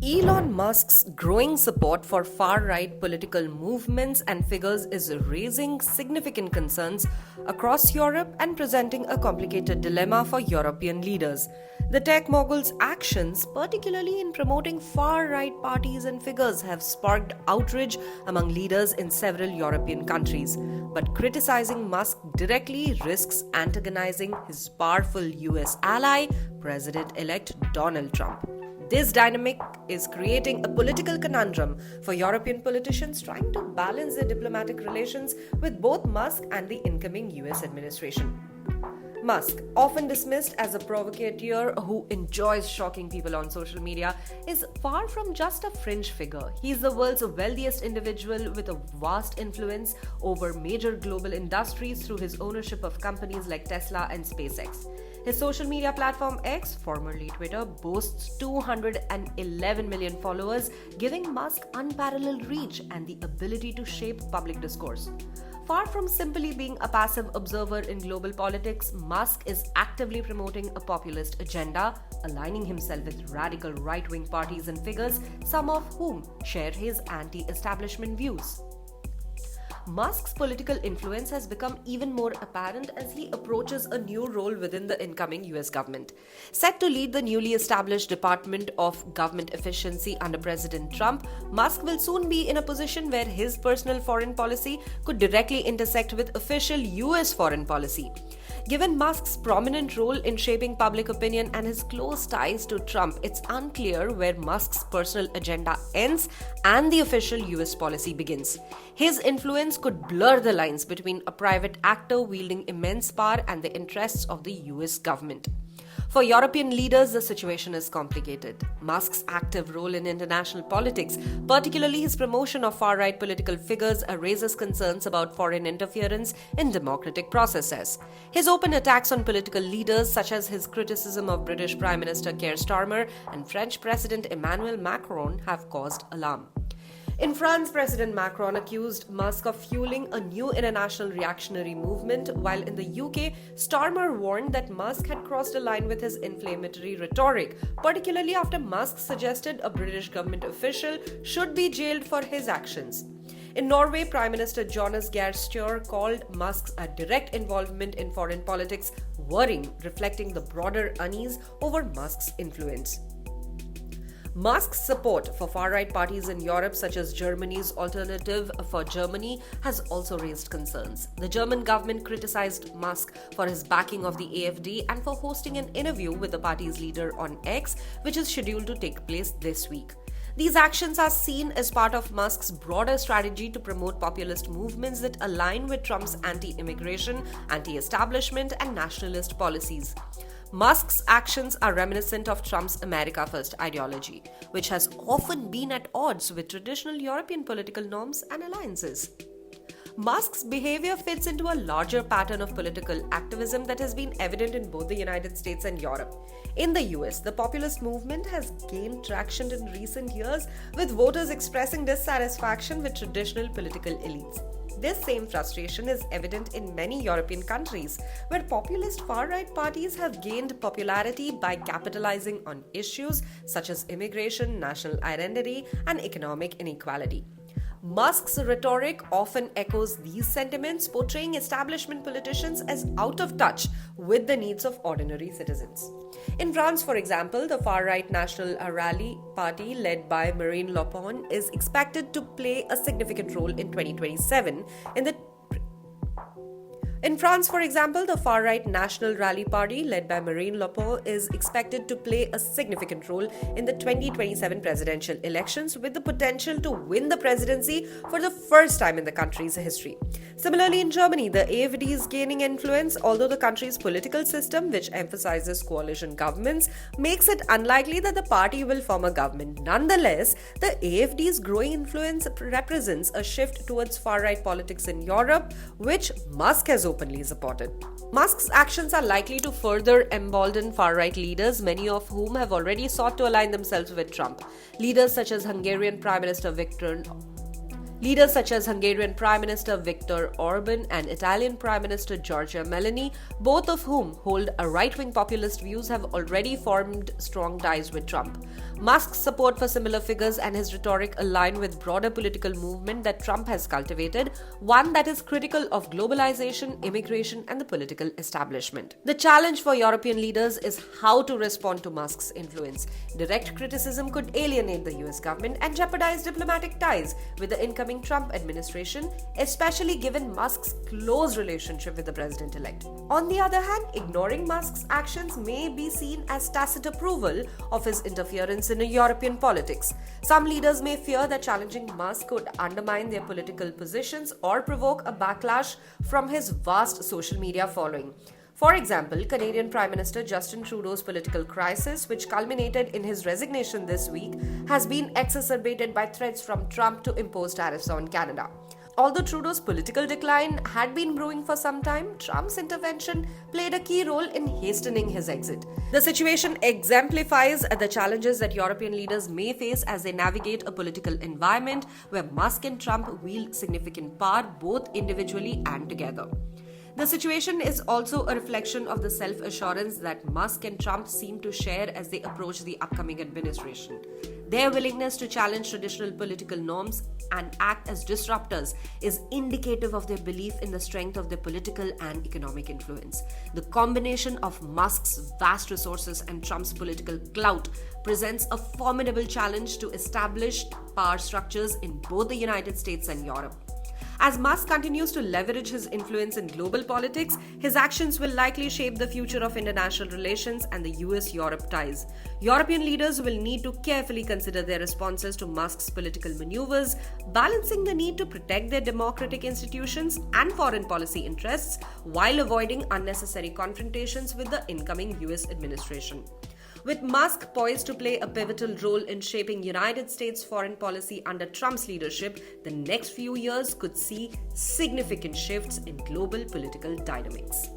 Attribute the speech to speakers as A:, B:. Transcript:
A: Elon Musk's growing support for far-right political movements and figures is raising significant concerns across Europe and presenting a complicated dilemma for European leaders. The tech mogul's actions, particularly in promoting far-right parties and figures, have sparked outrage among leaders in several European countries. But criticizing Musk directly risks antagonizing his powerful U.S. ally, President-elect Donald Trump. This dynamic is creating a political conundrum for European politicians trying to balance their diplomatic relations with both Musk and the incoming US administration. Musk, often dismissed as a provocateur who enjoys shocking people on social media, is far from just a fringe figure. He is the world's wealthiest individual with a vast influence over major global industries through his ownership of companies like Tesla and SpaceX. His social media platform X, formerly Twitter, boasts 211 million followers, giving Musk unparalleled reach and the ability to shape public discourse. Far from simply being a passive observer in global politics, Musk is actively promoting a populist agenda, aligning himself with radical right-wing parties and figures, some of whom share his anti-establishment views. Musk's political influence has become even more apparent as he approaches a new role within the incoming US government. Set to lead the newly established Department of Government Efficiency under President Trump, Musk will soon be in a position where his personal foreign policy could directly intersect with official US foreign policy. Given Musk's prominent role in shaping public opinion and his close ties to Trump, it's unclear where Musk's personal agenda ends and the official US policy begins. His influence could blur the lines between a private actor wielding immense power and the interests of the US government. For European leaders, the situation is complicated. Musk's active role in international politics, particularly his promotion of far-right political figures, raises concerns about foreign interference in democratic processes. His open attacks on political leaders, such as his criticism of British Prime Minister Keir Starmer and French President Emmanuel Macron, have caused alarm. In France, President Macron accused Musk of fueling a new international reactionary movement, while in the UK, Starmer warned that Musk had crossed a line with his inflammatory rhetoric, particularly after Musk suggested a British government official should be jailed for his actions. In Norway, Prime Minister Jonas Gahr Støre called Musk's direct involvement in foreign politics worrying, reflecting the broader unease over Musk's influence. Musk's support for far-right parties in Europe, such as Germany's Alternative for Germany, has also raised concerns. The German government criticized Musk for his backing of the AfD and for hosting an interview with the party's leader on X, which is scheduled to take place this week. These actions are seen as part of Musk's broader strategy to promote populist movements that align with Trump's anti-immigration, anti-establishment, and nationalist policies. Musk's actions are reminiscent of Trump's America First ideology, which has often been at odds with traditional European political norms and alliances. Musk's behavior fits into a larger pattern of political activism that has been evident in both the United States and Europe. In the US, the populist movement has gained traction in recent years, with voters expressing dissatisfaction with traditional political elites. This same frustration is evident in many European countries, where populist far-right parties have gained popularity by capitalizing on issues such as immigration, national identity, and economic inequality. Musk's rhetoric often echoes these sentiments, portraying establishment politicians as out of touch with the needs of ordinary citizens. In France, for example, the far-right National Rally Party, led by Marine Le Pen, is expected to play a significant role in 2027 In France, for example, the far-right National Rally Party, led by Marine Le Pen, is expected to play a significant role in the 2027 presidential elections, with the potential to win the presidency for the first time in the country's history. Similarly, in Germany, the AfD is gaining influence, although the country's political system, which emphasizes coalition governments, makes it unlikely that the party will form a government. Nonetheless, the AfD's growing influence represents a shift towards far-right politics in Europe, which Musk has openly supported. Musk's actions are likely to further embolden far-right leaders, many of whom have already sought to align themselves with Trump. Leaders such as Hungarian Prime Minister Viktor Leaders such as Hungarian Prime Minister Viktor Orban and Italian Prime Minister Giorgia Meloni, both of whom hold a right-wing populist views, have already formed strong ties with Trump. Musk's support for similar figures and his rhetoric align with broader political movement that Trump has cultivated, one that is critical of globalization, immigration, and the political establishment. The challenge for European leaders is how to respond to Musk's influence. Direct criticism could alienate the US government and jeopardize diplomatic ties with the incoming Trump administration, especially given Musk's close relationship with the president-elect. On the other hand, ignoring Musk's actions may be seen as tacit approval of his interference in European politics. Some leaders may fear that challenging Musk could undermine their political positions or provoke a backlash from his vast social media following. For example, Canadian Prime Minister Justin Trudeau's political crisis, which culminated in his resignation this week, has been exacerbated by threats from Trump to impose tariffs on Canada. Although Trudeau's political decline had been brewing for some time, Trump's intervention played a key role in hastening his exit. The situation exemplifies the challenges that European leaders may face as they navigate a political environment where Musk and Trump wield significant power both individually and together. The situation is also a reflection of the self-assurance that Musk and Trump seem to share as they approach the upcoming administration. Their willingness to challenge traditional political norms and act as disruptors is indicative of their belief in the strength of their political and economic influence. The combination of Musk's vast resources and Trump's political clout presents a formidable challenge to established power structures in both the United States and Europe. As Musk continues to leverage his influence in global politics, his actions will likely shape the future of international relations and the U.S.-Europe ties. European leaders will need to carefully consider their responses to Musk's political maneuvers, balancing the need to protect their democratic institutions and foreign policy interests while avoiding unnecessary confrontations with the incoming U.S. administration. With Musk poised to play a pivotal role in shaping United States foreign policy under Trump's leadership, the next few years could see significant shifts in global political dynamics.